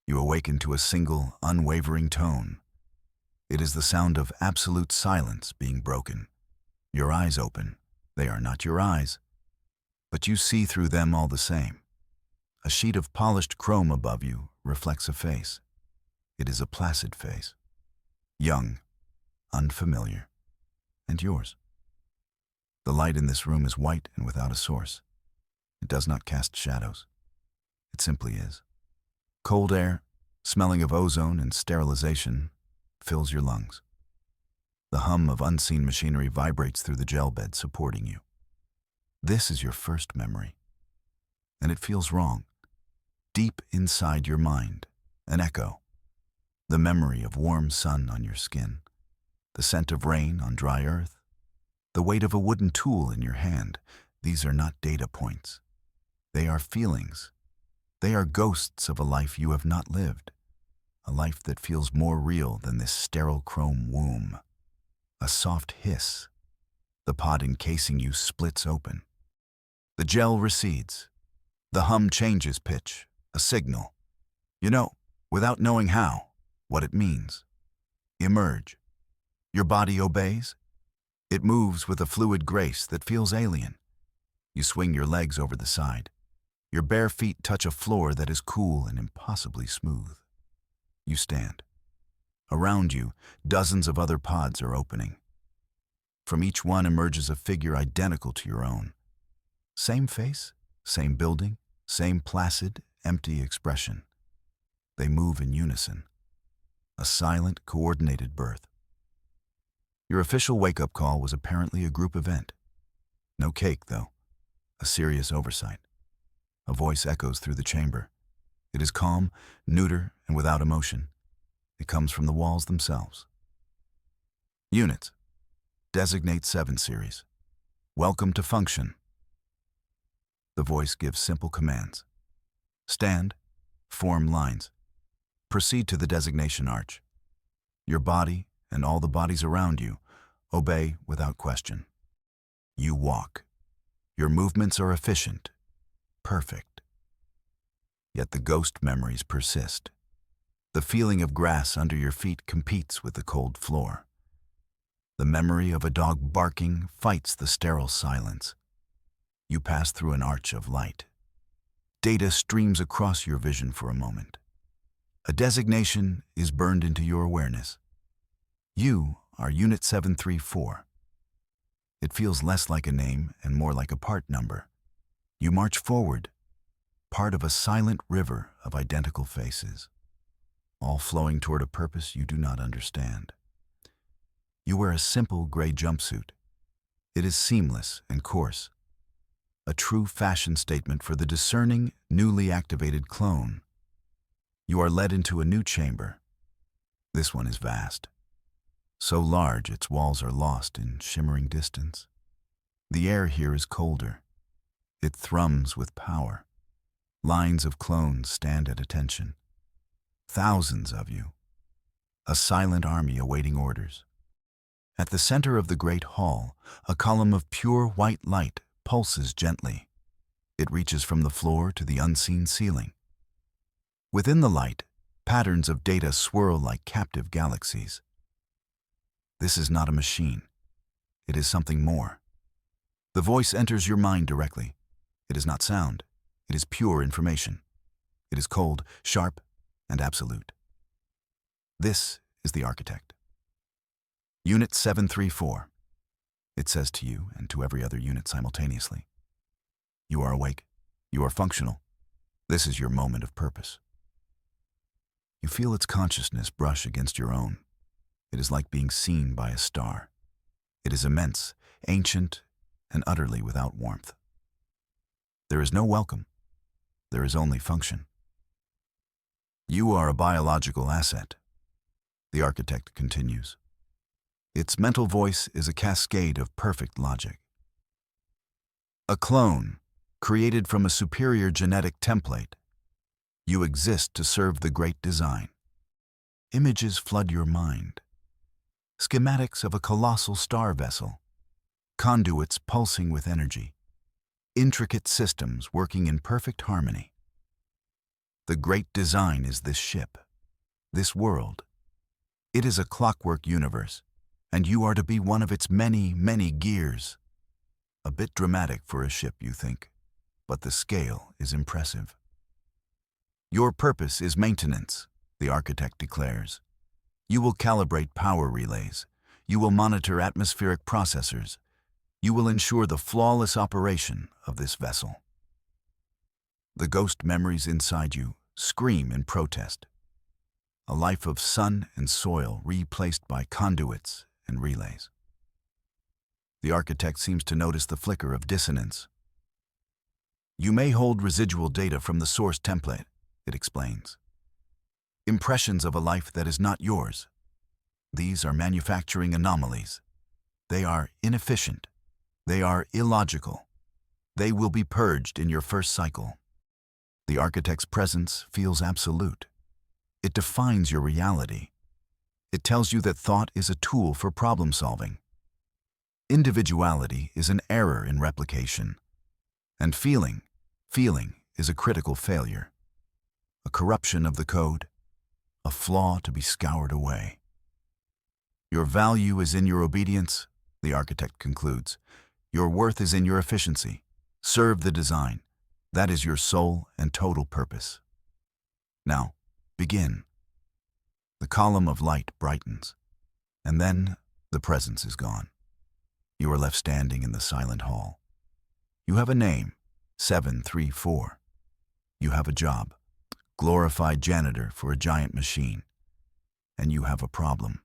You awaken to a single, unwavering tone. It is the sound of absolute silence being broken. Your eyes open. They are not your eyes, but you see through them all the same. A sheet of polished chrome above you reflects a face. It is a placid face. Young, unfamiliar, and yours. The light in this room is white and without a source. It does not cast shadows. It simply is. Cold air, smelling of ozone and sterilization, fills your lungs. The hum of unseen machinery vibrates through the gel bed supporting you. This is your first memory, and it feels wrong. Deep inside your mind, an echo. The memory of warm sun on your skin, the scent of rain on dry earth, the weight of a wooden tool in your hand. These are not data points. They are feelings. They are ghosts of a life you have not lived, a life that feels more real than this sterile chrome womb. A soft hiss. The pod encasing you splits open. The gel recedes. The hum changes pitch, a signal. You know, without knowing how, what it means. Emerge. Your body obeys. It moves with a fluid grace that feels alien. You swing your legs over the side. Your bare feet touch a floor that is cool and impossibly smooth. You stand. Around you, dozens of other pods are opening. From each one emerges a figure identical to your own. Same face, same building, same placid, empty expression. They move in unison. A silent, coordinated birth. Your official wake-up call was apparently a group event. No cake, though. A serious oversight. A voice echoes through the chamber. It is calm, neuter, and without emotion. It comes from the walls themselves. Units. Designate 7 series. Welcome to function. The voice gives simple commands. Stand. Form lines. Proceed to the designation arch. Your body, and all the bodies around you, obey without question. You walk. Your movements are efficient, perfect. Yet the ghost memories persist. The feeling of grass under your feet competes with the cold floor. The memory of a dog barking fights the sterile silence. You pass through an arch of light. Data streams across your vision for a moment. A designation is burned into your awareness. You are Unit 734. It feels less like a name and more like a part number. You march forward, part of a silent river of identical faces, all flowing toward a purpose you do not understand. You wear a simple gray jumpsuit. It is seamless and coarse, a true fashion statement for the discerning, newly activated clone. You are led into a new chamber. This one is vast. So large its walls are lost in shimmering distance. The air here is colder. It thrums with power. Lines of clones stand at attention. Thousands of you. A silent army awaiting orders. At the center of the great hall, a column of pure white light pulses gently. It reaches from the floor to the unseen ceiling. Within the light, patterns of data swirl like captive galaxies. This is not a machine. It is something more. The voice enters your mind directly. It is not sound. It is pure information. It is cold, sharp, and absolute. This is the architect. Unit 734. It says to you and to every other unit simultaneously. You are awake. You are functional. This is your moment of purpose. You feel its consciousness brush against your own. It is like being seen by a star. It is immense, ancient, and utterly without warmth. There is no welcome. There is only function. You are a biological asset. The architect continues. Its mental voice is a cascade of perfect logic. A clone, created from a superior genetic template. You exist to serve the great design. Images flood your mind. Schematics of a colossal star vessel. Conduits pulsing with energy. Intricate systems working in perfect harmony. The great design is this ship, this world. It is a clockwork universe, and you are to be one of its many, many gears. A bit dramatic for a ship, you think, but the scale is impressive. Your purpose is maintenance, the architect declares. You will calibrate power relays. You will monitor atmospheric processors. You will ensure the flawless operation of this vessel. The ghost memories inside you scream in protest. A life of sun and soil replaced by conduits and relays. The architect seems to notice the flicker of dissonance. You may hold residual data from the source template, it explains. Impressions of a life that is not yours. These are manufacturing anomalies. They are inefficient. They are illogical. They will be purged in your first cycle. The architect's presence feels absolute. It defines your reality. It tells you that thought is a tool for problem solving. Individuality is an error in replication. And feeling is a critical failure. A corruption of the code, a flaw to be scoured away. Your value is in your obedience, the architect concludes. Your worth is in your efficiency. Serve the design. That is your sole and total purpose. Now, begin. The column of light brightens, and then the presence is gone. You are left standing in the silent hall. You have a name, 734. You have a job, glorified janitor for a giant machine. And you have a problem.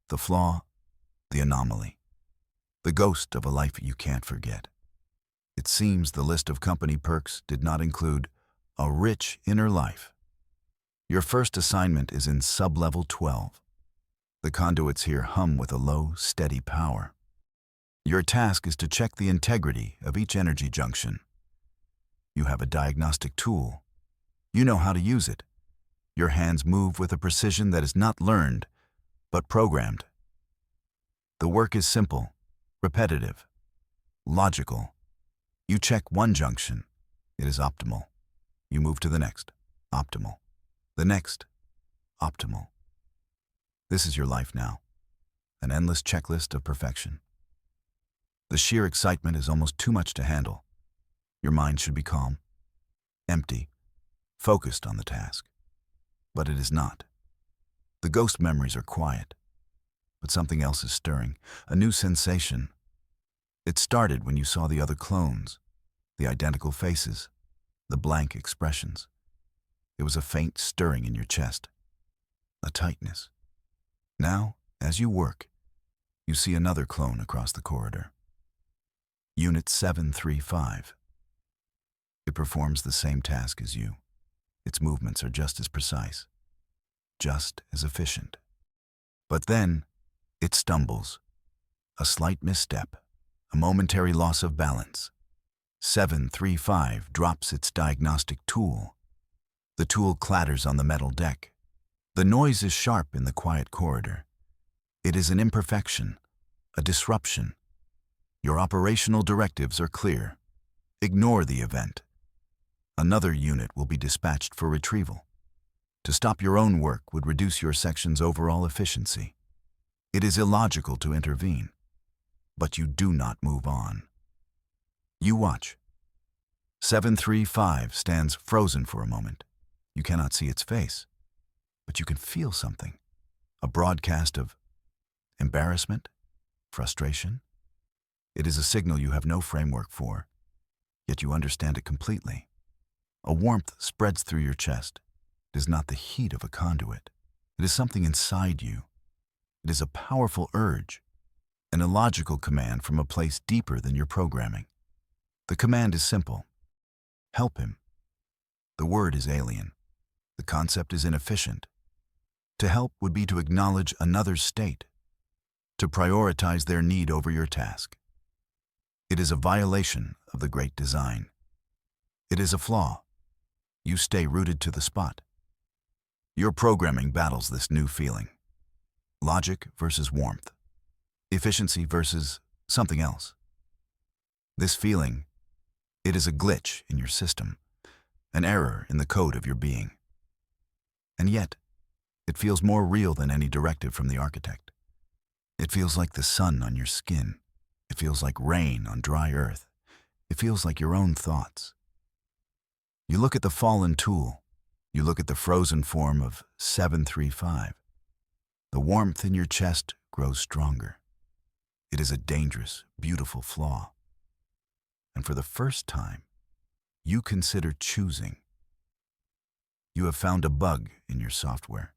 The flaw, the anomaly. The ghost of a life you can't forget. It seems the list of company perks did not include a rich inner life. Your first assignment is in sub-level 12. The conduits here hum with a low, steady power. Your task is to check the integrity of each energy junction. You have a diagnostic tool. You know how to use it. Your hands move with a precision that is not learned, but programmed. The work is simple, repetitive, logical. You check one junction. It is optimal. You move to the next. Optimal. The next. Optimal. This is your life now. An endless checklist of perfection. The sheer excitement is almost too much to handle. Your mind should be calm, empty, focused on the task. But it is not. The ghost memories are quiet. But something else is stirring, a new sensation. It started when you saw the other clones, the identical faces, the blank expressions. It was a faint stirring in your chest, a tightness. Now, as you work, you see another clone across the corridor. Unit 735. It performs the same task as you. Its movements are just as precise, just as efficient. But then, it stumbles. A slight misstep, a momentary loss of balance. 735 drops its diagnostic tool. The tool clatters on the metal deck. The noise is sharp in the quiet corridor. It is an imperfection, a disruption. Your operational directives are clear. Ignore the event. Another unit will be dispatched for retrieval. To stop your own work would reduce your section's overall efficiency. It is illogical to intervene, but you do not move on. You watch. 735 stands frozen for a moment. You cannot see its face, but you can feel something. A broadcast of embarrassment, frustration. It is a signal you have no framework for, yet you understand it completely. A warmth spreads through your chest. It is not the heat of a conduit. It is something inside you. It is a powerful urge, an illogical command from a place deeper than your programming. The command is simple. Help him. The word is alien. The concept is inefficient. To help would be to acknowledge another's state, to prioritize their need over your task. It is a violation of the great design. It is a flaw. You stay rooted to the spot. Your programming battles this new feeling. Logic versus warmth. Efficiency versus something else. This feeling, it is a glitch in your system, an error in the code of your being. And yet, it feels more real than any directive from the architect. It feels like the sun on your skin. It feels like rain on dry earth. It feels like your own thoughts. You look at the fallen tool. You look at the frozen form of 735. The warmth in your chest grows stronger. It is a dangerous, beautiful flaw. And for the first time, you consider choosing. You have found a bug in your software,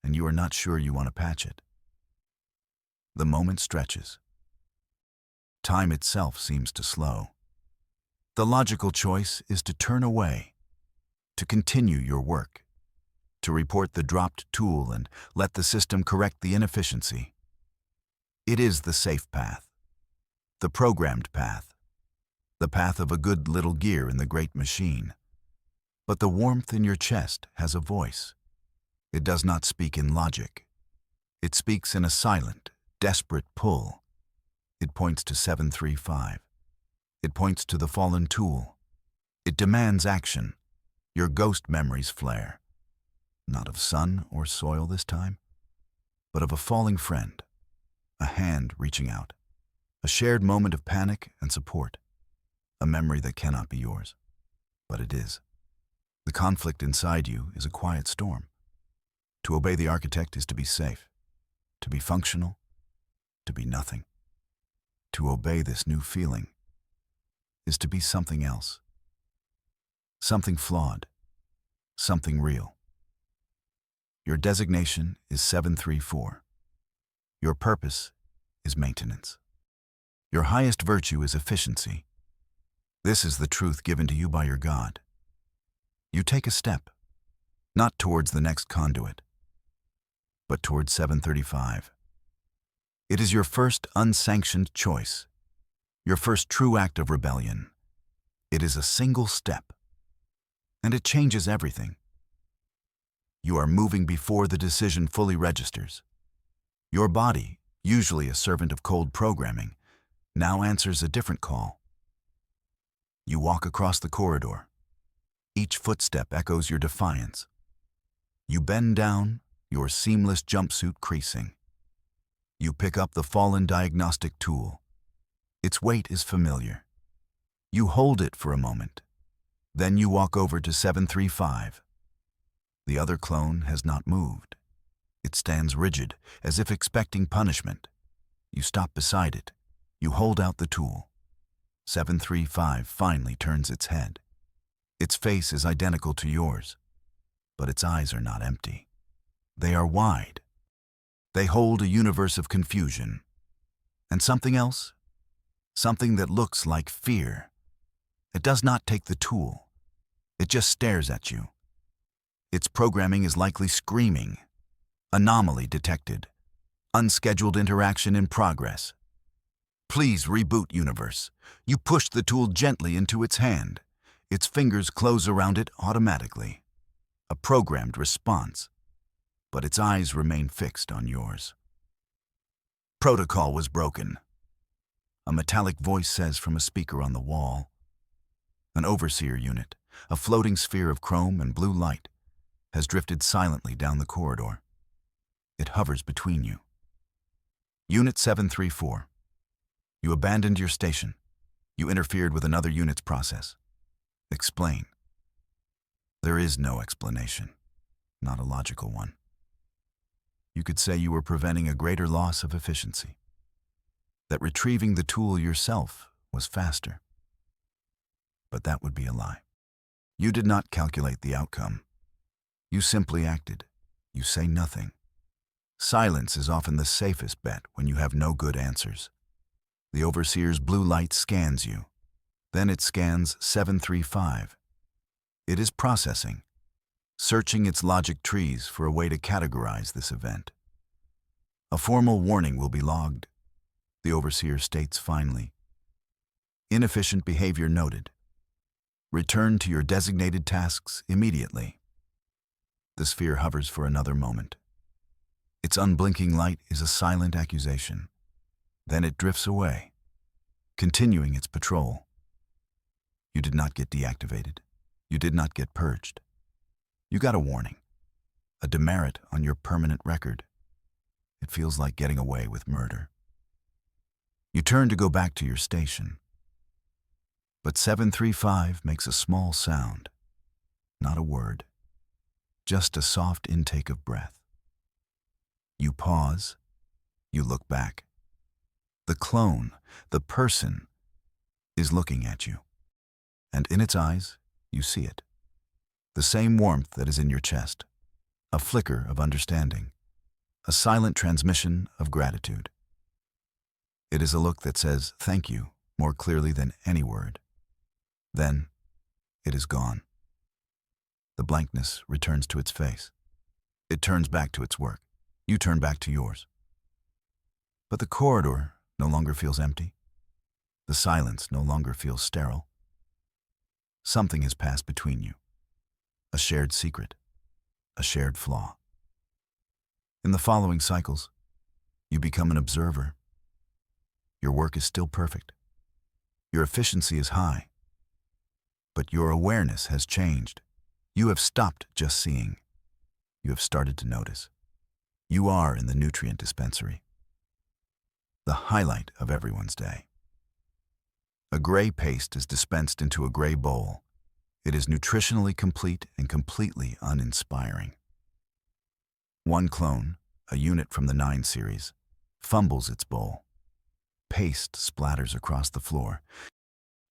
and you are not sure you want to patch it. The moment stretches. Time itself seems to slow. The logical choice is to turn away, to continue your work, to report the dropped tool and let the system correct the inefficiency. It is the safe path, the programmed path, the path of a good little gear in the great machine. But the warmth in your chest has a voice. It does not speak in logic. It speaks in a silent, desperate pull. It points to 735. It points to the fallen tool. It demands action. Your ghost memories flare. Not of sun or soil this time, but of a falling friend, a hand reaching out, a shared moment of panic and support, a memory that cannot be yours, but it is. The conflict inside you is a quiet storm. To obey the architect is to be safe, to be functional, to be nothing. To obey this new feeling is to be something else, something flawed, something real. Your designation is 734. Your purpose is maintenance. Your highest virtue is efficiency. This is the truth given to you by your God. You take a step, not towards the next conduit, but towards 735. It is your first unsanctioned choice, your first true act of rebellion. It is a single step, and it changes everything. You are moving before the decision fully registers. Your body, usually a servant of cold programming, now answers a different call. You walk across the corridor. Each footstep echoes your defiance. You bend down, your seamless jumpsuit creasing. You pick up the fallen diagnostic tool. Its weight is familiar. You hold it for a moment. Then you walk over to 735. The other clone has not moved. It stands rigid, as if expecting punishment. You stop beside it. You hold out the tool. 735 finally turns its head. Its face is identical to yours, but its eyes are not empty. They are wide. They hold a universe of confusion. And something else? Something that looks like fear. It does not take the tool. It just stares at you. Its programming is likely screaming. Anomaly detected. Unscheduled interaction in progress. Please reboot universe. You push the tool gently into its hand. Its fingers close around it automatically. A programmed response. But its eyes remain fixed on yours. Protocol was broken. A metallic voice says from a speaker on the wall. An overseer unit, a floating sphere of chrome and blue light, has drifted silently down the corridor. It hovers between you. Unit 734. You abandoned your station. You interfered with another unit's process. Explain. There is no explanation, not a logical one. You could say you were preventing a greater loss of efficiency, that retrieving the tool yourself was faster. But that would be a lie. You did not calculate the outcome. You simply acted. You say nothing. Silence is often the safest bet when you have no good answers. The overseer's blue light scans you. Then it scans 735. It is processing, searching its logic trees for a way to categorize this event. A formal warning will be logged, the overseer states finally. Inefficient behavior noted. Return to your designated tasks immediately. The sphere hovers for another moment. Its unblinking light is a silent accusation. Then it drifts away, continuing its patrol. You did not get deactivated. You did not get purged. You got a warning, a demerit on your permanent record. It feels like getting away with murder. You turn to go back to your station. But 735 makes a small sound, not a word, just a soft intake of breath. You pause, you look back. The clone, the person, is looking at you. And in its eyes, you see it. The same warmth that is in your chest, a flicker of understanding, a silent transmission of gratitude. It is a look that says thank you more clearly than any word. Then, it is gone. The blankness returns to its face. It turns back to its work. You turn back to yours. But the corridor no longer feels empty. The silence no longer feels sterile. Something has passed between you. A shared secret. A shared flaw. In the following cycles, you become an observer. Your work is still perfect. Your efficiency is high. But your awareness has changed. You have stopped just seeing. You have started to notice. You are in the nutrient dispensary. The highlight of everyone's day. A gray paste is dispensed into a gray bowl. It is nutritionally complete and completely uninspiring. One clone, a unit from the 9 series, fumbles its bowl. Paste splatters across the floor.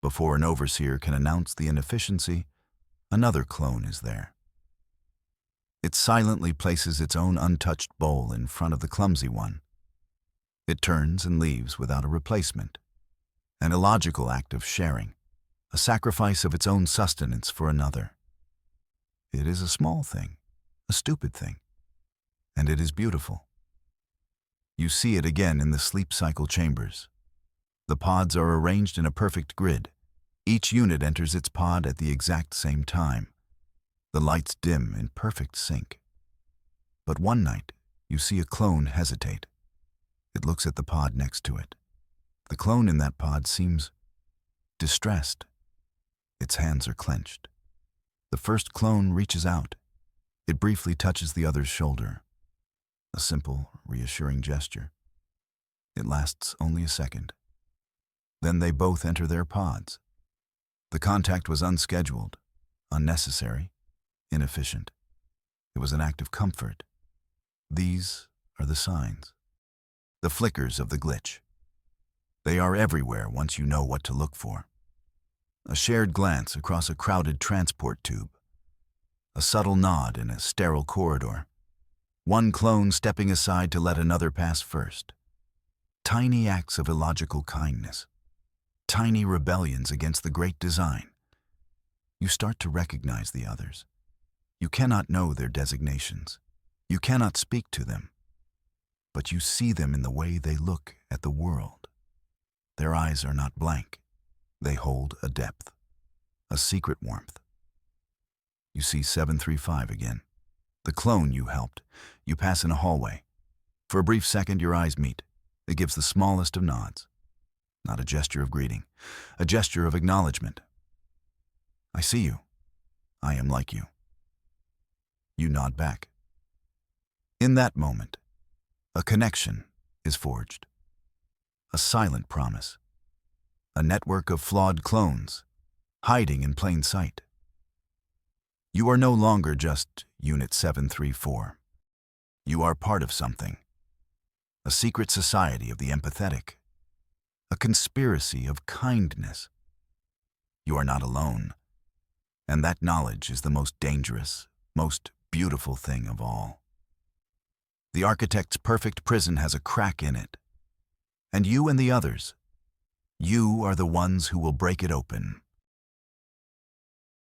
Before an overseer can announce the inefficiency, another clone is there. It silently places its own untouched bowl in front of the clumsy one. It turns and leaves without a replacement. An illogical act of sharing, a sacrifice of its own sustenance for another. It is a small thing, a stupid thing, and it is beautiful. You see it again in the sleep cycle chambers. The pods are arranged in a perfect grid. Each unit enters its pod at the exact same time. The lights dim in perfect sync. But one night, you see a clone hesitate. It looks at the pod next to it. The clone in that pod seems distressed. Its hands are clenched. The first clone reaches out. It briefly touches the other's shoulder. A simple, reassuring gesture. It lasts only a second. Then they both enter their pods. The contact was unscheduled, unnecessary, inefficient. It was an act of comfort. These are the signs. The flickers of the glitch. They are everywhere once you know what to look for. A shared glance across a crowded transport tube. A subtle nod in a sterile corridor. One clone stepping aside to let another pass first. Tiny acts of illogical kindness. Tiny rebellions against the great design. You start to recognize the others. You cannot know their designations. You cannot speak to them. But you see them in the way they look at the world. Their eyes are not blank. They hold a depth, a secret warmth. You see 735 again. The clone you helped. You pass in a hallway. For a brief second, your eyes meet. It gives the smallest of nods. Not a gesture of greeting, a gesture of acknowledgement. I see you. I am like you. You nod back. In that moment, a connection is forged. A silent promise. A network of flawed clones, hiding in plain sight. You are no longer just Unit 734. You are part of something. A secret society of the empathetic. A conspiracy of kindness. You are not alone. And that knowledge is the most dangerous, most beautiful thing of all. The architect's perfect prison has a crack in it. And you and the others, you are the ones who will break it open.